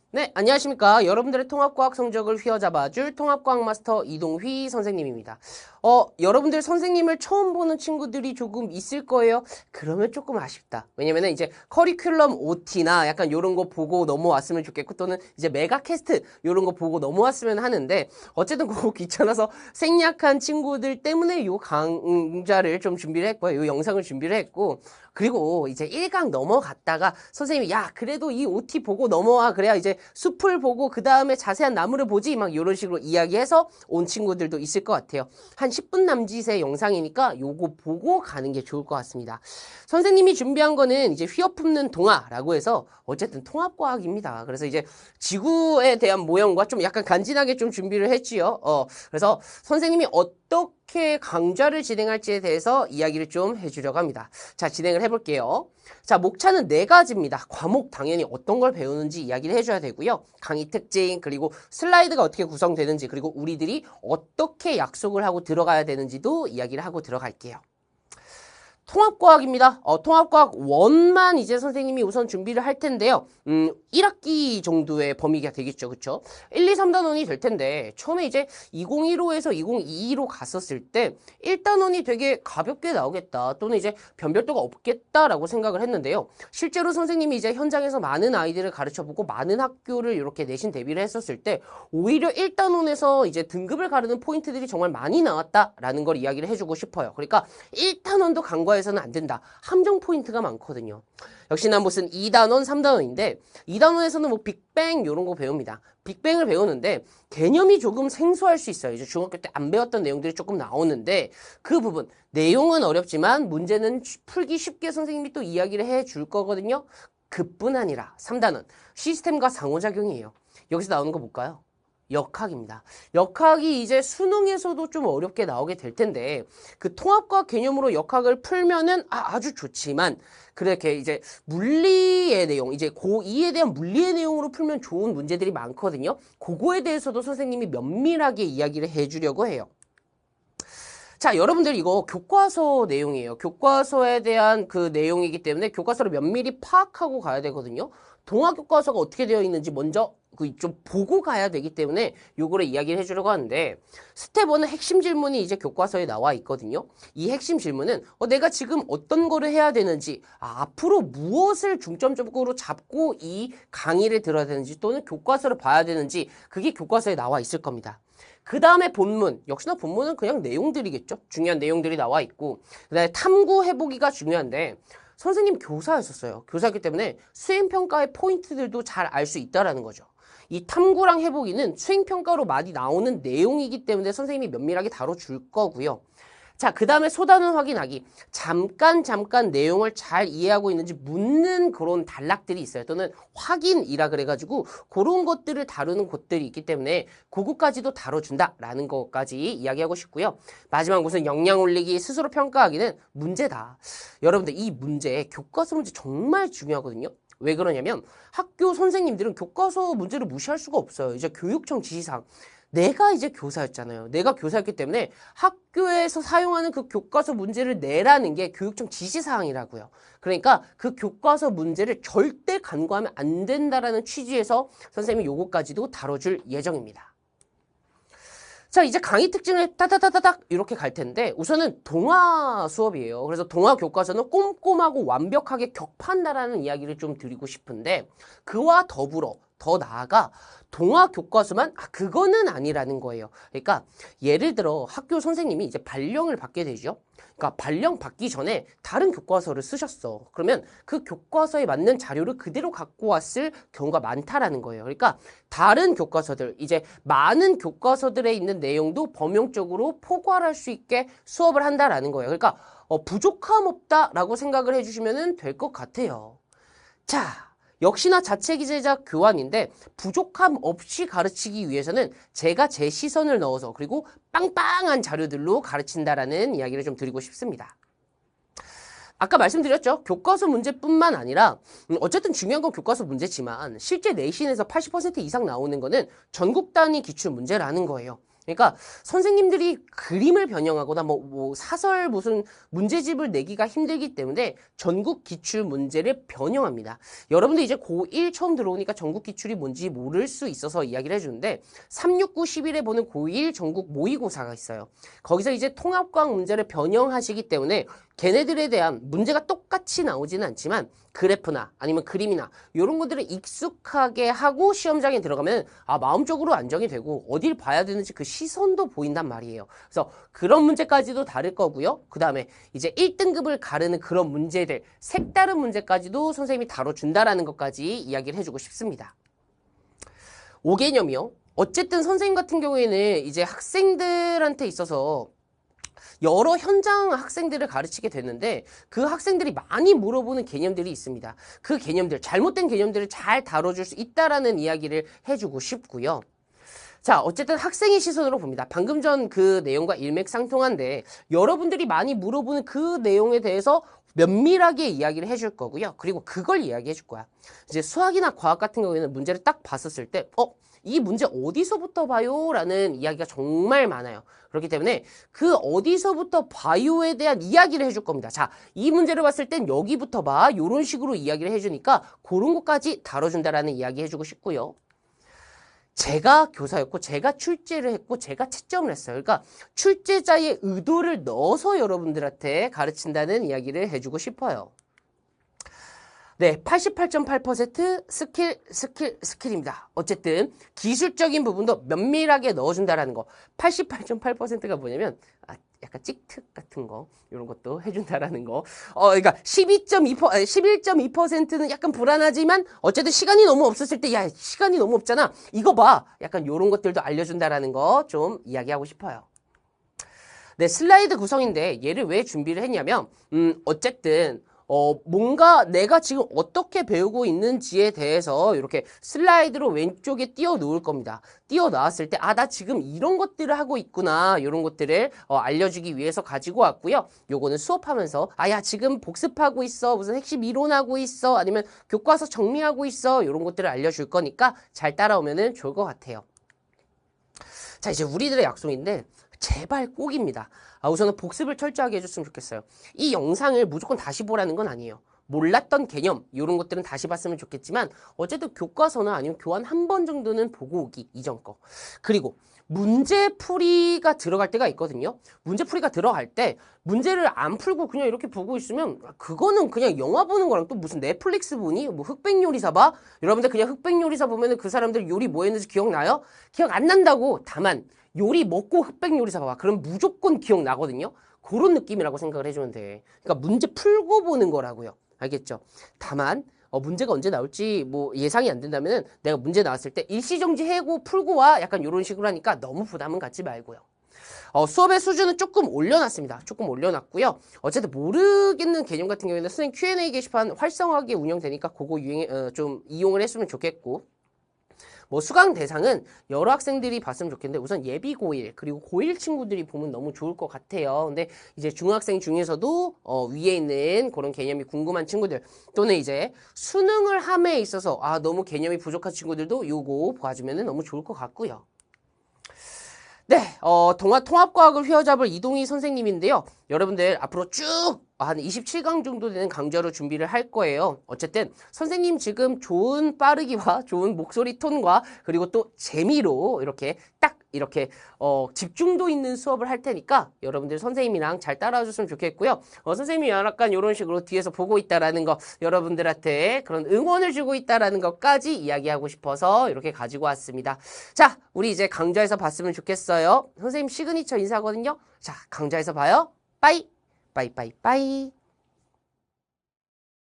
네, 안녕하십니까. 여러분들의 통합과학 성적을 휘어잡아줄 통합과학 마스터 이동휘 선생님입니다. 여러분들 선생님을 처음 보는 친구들이 조금 있을 거예요. 그러면 조금 아쉽다. 왜냐면은 이제 커리큘럼 OT나 약간 요런 거 보고 넘어왔으면 좋겠고 또는 이제 메가캐스트 요런 거 보고 넘어왔으면 하는데 어쨌든 그거 귀찮아서 생략한 친구들 때문에 요 강좌를 좀 준비를 했고요. 요 영상을 준비를 했고 그리고 이제 1강 넘어갔다가 선생님이 야 그래도 이 OT 보고 넘어와 그래야 이제 숲을 보고 그 다음에 자세한 나무를 보지 막 이런 식으로 이야기해서 온 친구들도 있을 것 같아요. 한 10분 남짓의 영상이니까 요거 보고 가는 게 좋을 것 같습니다. 선생님이 준비한 거는 이제 휘어 품는 동화라고 해서 어쨌든 통합과학입니다. 그래서 이제 지구에 대한 모형과 좀 약간 간지나게 좀 준비를 했지요. 그래서 선생님이 어떻게 강좌를 진행할지에 대해서 이야기를 좀 해주려고 합니다. 자, 진행을 해볼게요. 자, 목차는 4가지입니다. 과목 당연히 어떤 걸 배우는지 이야기를 해줘야 되고요. 강의 특징, 그리고 슬라이드가 어떻게 구성되는지, 그리고 우리들이 어떻게 약속을 하고 들어가야 되는지도 이야기를 하고 들어갈게요. 통합과학입니다. 통합과학 1만 이제 선생님이 우선 준비를 할 텐데요. 1학기 정도의 범위가 되겠죠. 그쵸? 1, 2, 3단원이 될 텐데, 처음에 이제 2015에서 2022로 갔었을 때, 1단원이 되게 가볍게 나오겠다. 또는 이제 변별도가 없겠다라고 생각을 했는데요. 실제로 선생님이 이제 현장에서 많은 아이들을 가르쳐보고 많은 학교를 이렇게 내신 대비를 했었을 때, 오히려 1단원에서 이제 등급을 가르는 포인트들이 정말 많이 나왔다라는 걸 이야기를 해주고 싶어요. 그러니까 1단원도 간과해서는 안 된다. 함정 포인트가 많거든요. 역시나 무슨 2단원, 3단원인데 2단원에서는 뭐 빅뱅 이런 거 배웁니다. 빅뱅을 배우는데 개념이 조금 생소할 수 있어요. 이제 중학교 때 안 배웠던 내용들이 조금 나오는데 그 부분 내용은 어렵지만 문제는 풀기 쉽게 선생님이 또 이야기를 해줄 거거든요. 그뿐 아니라 3단원 시스템과 상호작용이에요. 여기서 나오는 거 볼까요? 역학입니다. 역학이 이제 수능에서도 좀 어렵게 나오게 될 텐데 그 통합과학 개념으로 역학을 풀면은 아주 좋지만 그렇게 이제 물리의 내용, 이제 고2에 대한 물리의 내용으로 풀면 좋은 문제들이 많거든요. 그거에 대해서도 선생님이 면밀하게 이야기를 해주려고 해요. 자, 여러분들 이거 교과서 내용이에요. 교과서에 대한 그 내용이기 때문에 교과서를 면밀히 파악하고 가야 되거든요. 동화 교과서가 어떻게 되어 있는지 먼저 그 좀 보고 가야 되기 때문에 요거를 이야기를 해주려고 하는데 스텝 1은 핵심 질문이 이제 교과서에 나와 있거든요. 이 핵심 질문은 내가 지금 어떤 거를 해야 되는지 앞으로 무엇을 중점적으로 잡고 이 강의를 들어야 되는지 또는 교과서를 봐야 되는지 그게 교과서에 나와 있을 겁니다. 그 다음에 본문, 역시나 본문은 그냥 내용들이겠죠. 중요한 내용들이 나와 있고 그 다음에 탐구 해보기가 중요한데 선생님 교사였었어요. 교사였기 때문에 수행평가의 포인트들도 잘 알 수 있다라는 거죠. 이 탐구랑 해보기는 수행평가로 많이 나오는 내용이기 때문에 선생님이 면밀하게 다뤄줄 거고요. 자, 그 다음에 소단원 확인하기. 잠깐 내용을 잘 이해하고 있는지 묻는 그런 단락들이 있어요. 또는 확인이라 그래가지고 그런 것들을 다루는 곳들이 있기 때문에 그거까지도 다뤄준다라는 것까지 이야기하고 싶고요. 마지막 무슨 역량 올리기, 스스로 평가하기는 문제다. 여러분들 이 문제, 교과서 문제 정말 중요하거든요. 왜 그러냐면 학교 선생님들은 교과서 문제를 무시할 수가 없어요. 이제 교육청 지시사항. 내가 이제 교사였잖아요. 내가 교사였기 때문에 학교에서 사용하는 그 교과서 문제를 내라는 게 교육청 지시사항이라고요. 그러니까 그 교과서 문제를 절대 간과하면 안 된다라는 취지에서 선생님이 요거까지도 다뤄줄 예정입니다. 자, 이제 강의 특징을 따다다다닥 이렇게 갈 텐데 우선은 동화 수업이에요. 그래서 동화 교과서는 꼼꼼하고 완벽하게 격파한다라는 이야기를 좀 드리고 싶은데 그와 더불어 더 나아가 동화 교과서만 그거는 아니라는 거예요. 그러니까 예를 들어 학교 선생님이 이제 발령을 받게 되죠. 그러니까 발령 받기 전에 다른 교과서를 쓰셨어. 그러면 그 교과서에 맞는 자료를 그대로 갖고 왔을 경우가 많다라는 거예요. 그러니까 다른 교과서들, 이제 많은 교과서들에 있는 내용도 범용적으로 포괄할 수 있게 수업을 한다라는 거예요. 그러니까 부족함 없다라고 생각을 해주시면 될 것 같아요. 자, 역시나 자체 기재자 교환인데 부족함 없이 가르치기 위해서는 제가 제 시선을 넣어서 그리고 빵빵한 자료들로 가르친다라는 이야기를 좀 드리고 싶습니다. 아까 말씀드렸죠. 교과서 문제뿐만 아니라 어쨌든 중요한 건 교과서 문제지만 실제 내신에서 80% 이상 나오는 거는 전국 단위 기출 문제라는 거예요. 그러니까 선생님들이 그림을 변형하거나 뭐 사설 무슨 문제집을 내기가 힘들기 때문에 전국 기출 문제를 변형합니다. 여러분들 이제 고1 처음 들어오니까 전국 기출이 뭔지 모를 수 있어서 이야기를 해주는데 369, 11에 보는 고1 전국 모의고사가 있어요. 거기서 이제 통합과학 문제를 변형하시기 때문에 걔네들에 대한 문제가 똑같이 나오지는 않지만 그래프나 아니면 그림이나 이런 것들을 익숙하게 하고 시험장에 들어가면 마음적으로 안정이 되고 어딜 봐야 되는지 그 시선도 보인단 말이에요. 그래서 그런 문제까지도 다를 거고요. 그 다음에 이제 1등급을 가르는 그런 문제들, 색다른 문제까지도 선생님이 다뤄준다라는 것까지 이야기를 해주고 싶습니다. 5개념이요. 어쨌든 선생님 같은 경우에는 이제 학생들한테 있어서 여러 현장 학생들을 가르치게 됐는데 그 학생들이 많이 물어보는 개념들이 있습니다. 그 개념들, 잘못된 개념들을 잘 다뤄줄 수 있다라는 이야기를 해주고 싶고요. 자, 어쨌든 학생의 시선으로 봅니다. 방금 전 그 내용과 일맥상통한데 여러분들이 많이 물어보는 그 내용에 대해서 면밀하게 이야기를 해줄 거고요. 그리고 그걸 이야기해 줄 거야. 이제 수학이나 과학 같은 경우에는 문제를 딱 봤었을 때 이 문제 어디서부터 봐요? 라는 이야기가 정말 많아요. 그렇기 때문에 그 어디서부터 봐요에 대한 이야기를 해줄 겁니다. 자, 이 문제를 봤을 땐 여기부터 봐. 이런 식으로 이야기를 해주니까 그런 것까지 다뤄준다라는 이야기 해주고 싶고요. 제가 교사였고 제가 출제를 했고 제가 채점을 했어요. 그러니까 출제자의 의도를 넣어서 여러분들한테 가르친다는 이야기를 해주고 싶어요. 네, 88.8% 스킬입니다. 어쨌든 기술적인 부분도 면밀하게 넣어준다라는 거. 88.8%가 뭐냐면 약간 찍특 같은 거 이런 것도 해준다라는 거. 그러니까 11.2%는 약간 불안하지만 어쨌든 시간이 너무 없었을 때 야, 시간이 너무 없잖아. 이거 봐. 약간 이런 것들도 알려준다라는 거 좀 이야기하고 싶어요. 네, 슬라이드 구성인데 얘를 왜 준비를 했냐면 어쨌든 뭔가 내가 지금 어떻게 배우고 있는지에 대해서 이렇게 슬라이드로 왼쪽에 띄워 놓을 겁니다. 띄워 놨을 때, 나 지금 이런 것들을 하고 있구나. 이런 것들을 알려주기 위해서 가지고 왔고요. 요거는 수업하면서, 야, 지금 복습하고 있어. 무슨 핵심 이론하고 있어. 아니면 교과서 정리하고 있어. 이런 것들을 알려줄 거니까 잘 따라오면 좋을 것 같아요. 자, 이제 우리들의 약속인데, 제발 꼭입니다. 우선은 복습을 철저하게 해줬으면 좋겠어요. 이 영상을 무조건 다시 보라는 건 아니에요. 몰랐던 개념 이런 것들은 다시 봤으면 좋겠지만 어쨌든 교과서나 아니면 교환 한 번 정도는 보고 오기 이전 거. 그리고 문제풀이가 들어갈 때가 있거든요. 문제풀이가 들어갈 때 문제를 안 풀고 그냥 이렇게 보고 있으면 그거는 그냥 영화 보는 거랑 또 무슨 넷플릭스 보니? 뭐 흑백요리사 봐? 여러분들 그냥 흑백요리사 보면은 그 사람들 요리 뭐 했는지 기억나요? 기억 안 난다고. 다만 요리 먹고 흑백요리사 봐봐. 그럼 무조건 기억나거든요. 그런 느낌이라고 생각을 해주면 돼. 그러니까 문제 풀고 보는 거라고요. 알겠죠? 다만 문제가 언제 나올지 뭐 예상이 안 된다면은 내가 문제 나왔을 때 일시정지 해고 풀고 와. 약간 이런 식으로 하니까 너무 부담은 갖지 말고요. 수업의 수준은 조금 올려놨습니다. 조금 올려놨고요. 어쨌든 모르겠는 개념 같은 경우에는 선생님 Q&A 게시판 활성화하게 운영되니까 그거 좀 이용을 했으면 좋겠고 뭐 수강 대상은 여러 학생들이 봤으면 좋겠는데 우선 예비 고1 그리고 고1 친구들이 보면 너무 좋을 것 같아요. 근데 이제 중학생 중에서도 위에 있는 그런 개념이 궁금한 친구들 또는 이제 수능을 함에 있어서 너무 개념이 부족한 친구들도 요거 봐주면 너무 좋을 것 같고요. 네, 통합과학을 휘어잡을 이동희 선생님인데요. 여러분들 앞으로 쭉 한 27강 정도 되는 강좌로 준비를 할 거예요. 어쨌든 선생님 지금 좋은 빠르기와 좋은 목소리 톤과 그리고 또 재미로 이렇게 딱 이렇게 집중도 있는 수업을 할 테니까 여러분들 선생님이랑 잘 따라와 줬으면 좋겠고요. 선생님이 약간 이런 식으로 뒤에서 보고 있다라는 거 여러분들한테 그런 응원을 주고 있다라는 것까지 이야기하고 싶어서 이렇게 가지고 왔습니다. 자, 우리 이제 강좌에서 봤으면 좋겠어요. 선생님 시그니처 인사거든요. 자, 강좌에서 봐요. 빠이. 빠이 빠이 빠이.